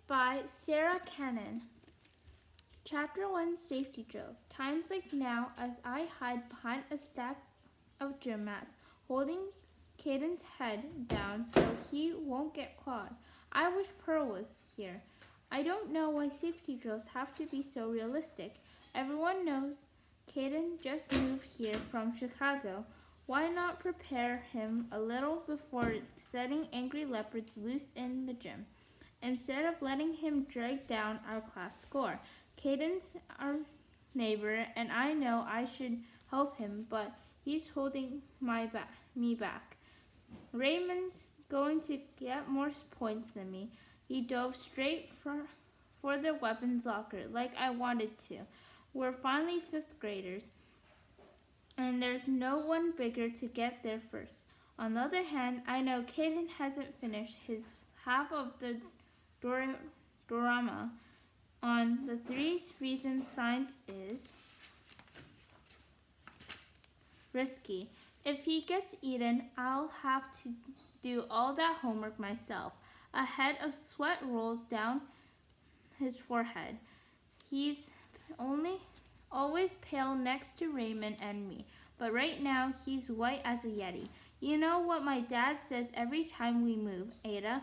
by Sarah Cannon. Chapter 1, Safety Drills. Times like now, as I hide behind a stack of gym mats, holding Caden's head down so he won't get clawed. I wish Pearl was here. I don't know why safety drills have to be so realistic. Everyone knows Caden just moved here from Chicago. Why not prepare him a little before setting angry leopards loose in the gym? Instead of letting him drag down our class score. Caden's our neighbor, and I know I should help him, but he's holding me back. Raymond's going to get more points than me. He dove straight for the weapons locker like I wanted to. We're finally fifth graders, and there's no one bigger to get there first. On the other hand, I know Caden hasn't finished his half of the dorama on the 3 reasons science is risky. If he gets eaten, I'll have to do all that homework myself. A head of sweat rolls down his forehead. He's always pale next to Raymond and me, but right now he's white as a yeti. You know what my dad says every time we move, Ada?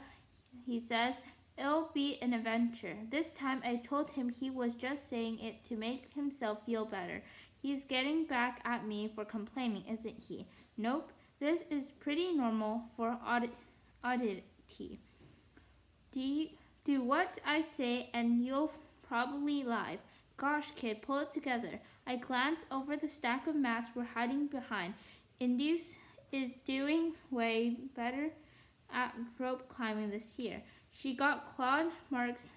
He says, it'll be an adventure. This time I told him he was just saying it to make himself feel better. He's getting back at me for complaining, isn't he? Nope, this is pretty normal for Oddity. Do what I say and you'll probably lie. Gosh, kid, pull it together. I glanced over the stack of mats we're hiding behind. Induce is doing way better at rope climbing this year. She got clawed marks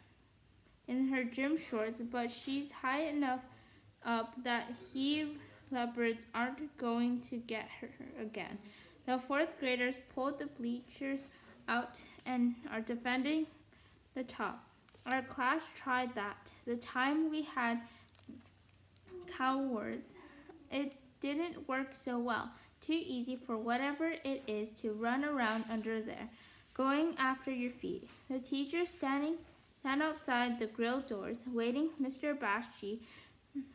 in her gym shorts, but she's high enough up that leopards aren't going to get her again. The 4th graders pulled the bleachers out and are defending the top. Our class tried that. The time we had cowards, it didn't work so well. Too easy for whatever it is to run around under there, going after your feet. The teacher stand outside the grill doors, waiting. Mr. Bashji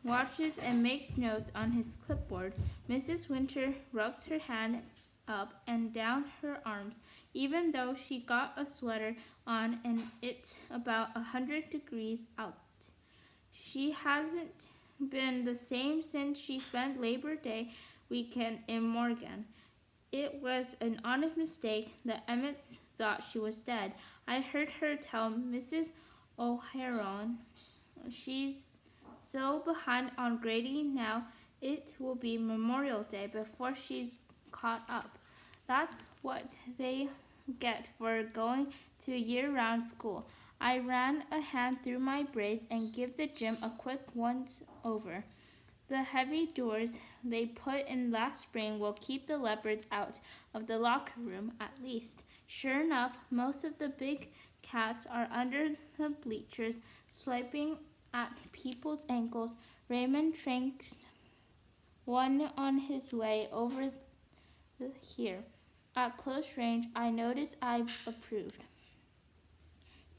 watches and makes notes on his clipboard. Mrs. Winter rubs her hand up and down her arms, even though she got a sweater on and it's about 100 degrees out. She hasn't been the same since she spent Labor Day weekend in Morgan. It was an honest mistake. The Emmets thought she was dead. I heard her tell Mrs. O'Haron she's so behind on grading now it will be Memorial Day before she's caught up. That's what they get for going to year-round school. I ran a hand through my braids and give the gym a quick once-over. The heavy doors they put in last spring will keep the leopards out of the locker room at least. Sure enough, most of the big cats are under the bleachers, swiping at people's ankles. Raymond tranked one on his way over here. At close range, I noticed I approved.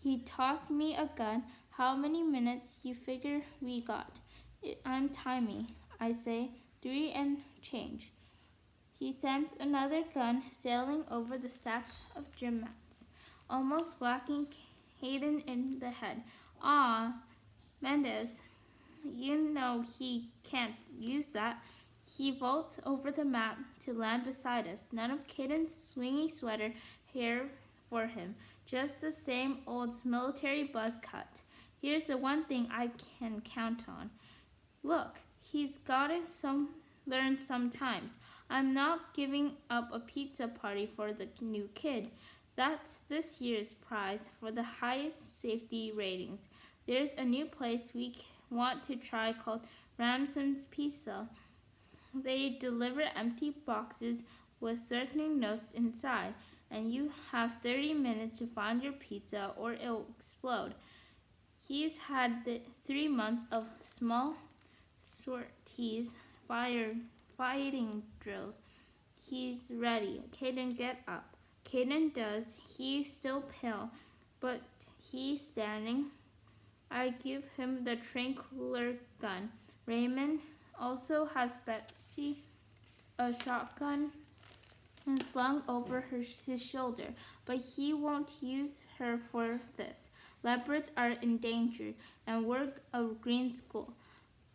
He tossed me a gun. How many minutes you figure we got? I'm timing. I say, 3 and change. He sends another gun sailing over the stack of gym mats, almost whacking Hayden in the head. Ah, Mendez, you know he can't use that. He vaults over the mat to land beside us. None of Caden's swingy sweater hair for him, just the same old military buzz cut. Here's the one thing I can count on. Look, he's gotta learn sometimes. I'm not giving up a pizza party for the new kid. That's this year's prize for the highest safety ratings. There's a new place we want to try called Ramson's Pizza. They deliver empty boxes with threatening notes inside, and you have 30 minutes to find your pizza or it'll explode. He's had 3 months of small sorties, fighting drills. He's ready. Caden, get up. Caden does. He's still pale, but he's standing. I give him the tranquilizer gun. Raymond also has Betsy, a shotgun, and slung over his shoulder, but he won't use her for this. Leopards are endangered, and we're a green school.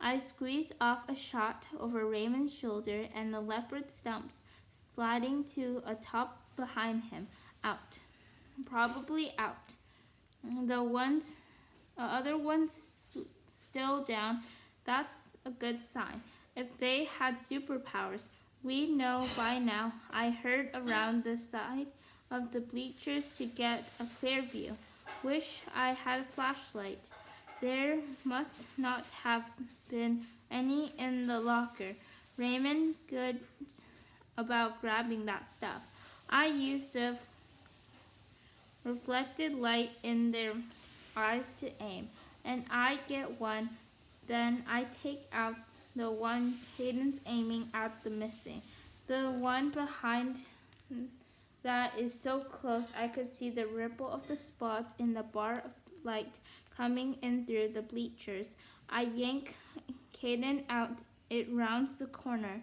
I squeeze off a shot over Raymond's shoulder, and the leopard stumps, sliding to a top behind him. Out. Probably out. The other one's still down. That's a good sign. If they had superpowers, we know by now. I heard around the side of the bleachers to get a clear view. Wish I had a flashlight. There must not have been any in the locker. Raymond good about grabbing that stuff. I used the reflected light in their eyes to aim, and I get one. Then I take out the one Hayden's aiming at the missing. The one behind that is so close I could see the ripple of the spots in the bar of light coming in through the bleachers. I yank Caden out. It rounds the corner.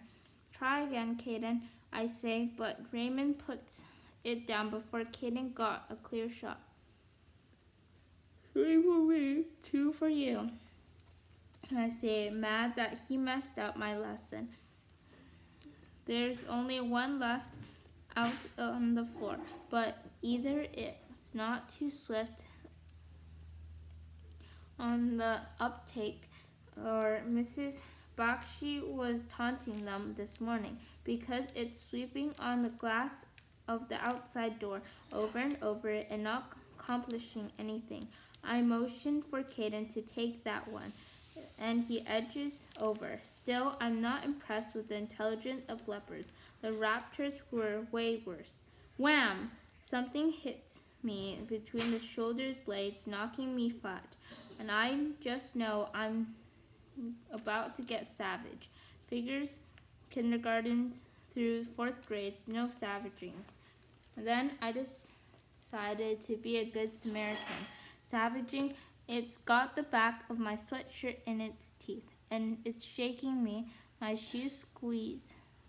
Try again, Caden, I say, but Raymond puts it down before Caden got a clear shot. 3 for me, 2 for you. I say, mad that he messed up my lesson. There's only one left out on the floor, but either it's not too swift on the uptake, or Mrs. Bakshi was taunting them this morning because it's sweeping on the glass of the outside door over and over and not accomplishing anything. I motion for Caden to take that one, and he edges over. Still, I'm not impressed with the intelligence of leopards. The raptors were way worse. Wham! Something hits me between the shoulder blades, knocking me flat, and I just know I'm about to get savage. Figures, kindergartens through 4th grades, no savagings. And then I decided to be a good Samaritan. Savaging, it's got the back of my sweatshirt in its teeth, and it's shaking me. My shoes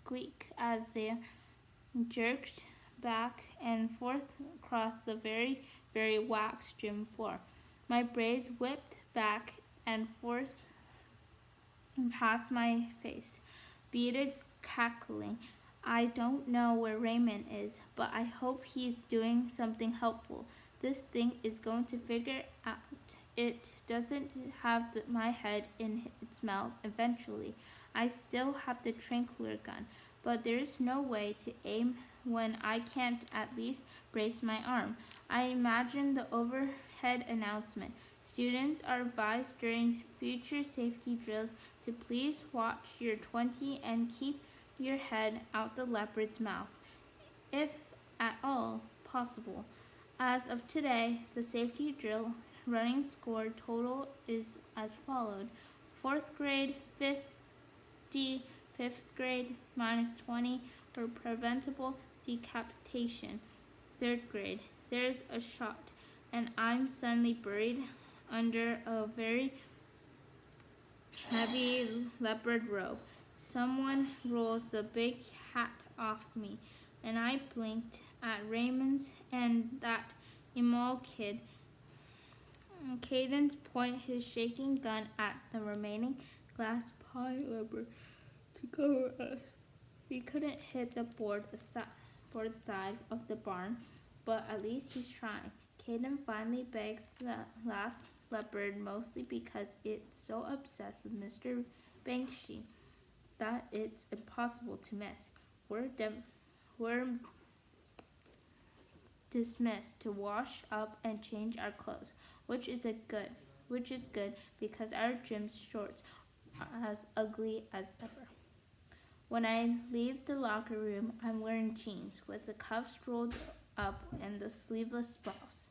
squeak as they jerked back and forth across the very, very waxed gym floor. My braids whipped back and forth past my face, beaded cackling. I don't know where Raymond is, but I hope he's doing something helpful. This thing is going to figure out it doesn't have my head in its mouth eventually. I still have the tranquilizer gun, but there's no way to aim when I can't at least brace my arm. I imagine the overhead announcement. Students are advised during future safety drills to please watch your 20 and keep your head out the leopard's mouth, if at all possible. As of today, the safety drill running score total is as followed. 4th grade, 50, 5th grade, -20 for preventable decapitation. 3rd grade, there's a shot, and I'm suddenly buried under a very heavy leopard robe. Someone rolls the big hat off me, and I blinked at Raymond's and that immoral kid. Cadence point his shaking gun at the remaining glass pie leopard to cover us. We couldn't hit the board side of the barn, but at least he's trying. Caden finally begs the last leopard, mostly because it's so obsessed with Mr. Banksy that it's impossible to miss. We're dismissed to wash up and change our clothes, which is good because our gym shorts are as ugly as ever. When I leave the locker room, I'm wearing jeans with the cuffs rolled up and the sleeveless blouse.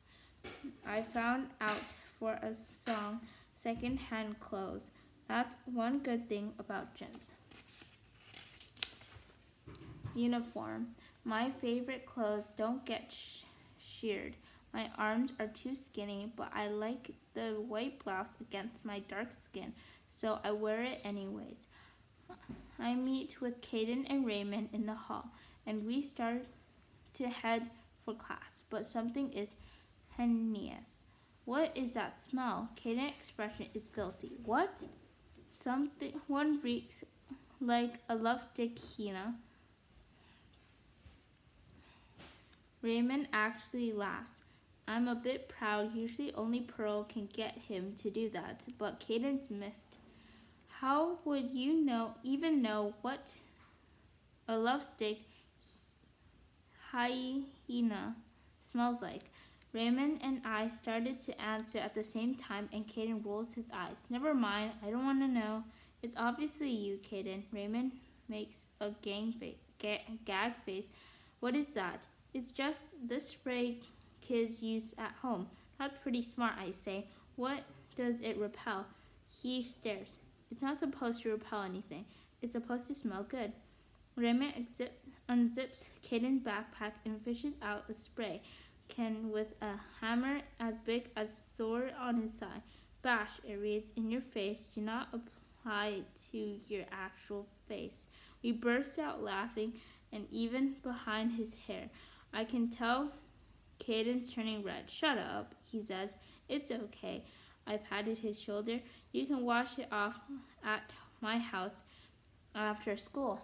I found out for a song second-hand clothes. That's one good thing about gyms. Uniform. My favorite clothes don't get sheared. My arms are too skinny, but I like the white blouse against my dark skin, so I wear it anyways. I meet with Caden and Raymond in the hall, and we start to head for class, but something is heinous. What is that smell? Caden's expression is guilty. What? Something one reeks like a love stick, Hina. Raymond actually laughs. I'm a bit proud. Usually only Pearl can get him to do that, but Caden's miffed. How would you even know what a love stick hyena smells like? Raymond and I started to answer at the same time, and Caden rolls his eyes. Never mind, I don't want to know. It's obviously you, Caden. Raymond makes a gag face. What is that? It's just this spray kids use at home. That's pretty smart, I say. What does it repel? He stares. It's not supposed to repel anything. It's supposed to smell good. Raymond unzips Caden's backpack and fishes out a spray can with a hammer as big as a sword on his side. Bash, it reads, in your face. Do not apply it to your actual face. We burst out laughing, and even behind his hair, I can tell Caden's turning red. Shut up, he says. It's okay. I patted his shoulder. You can wash it off at my house after school.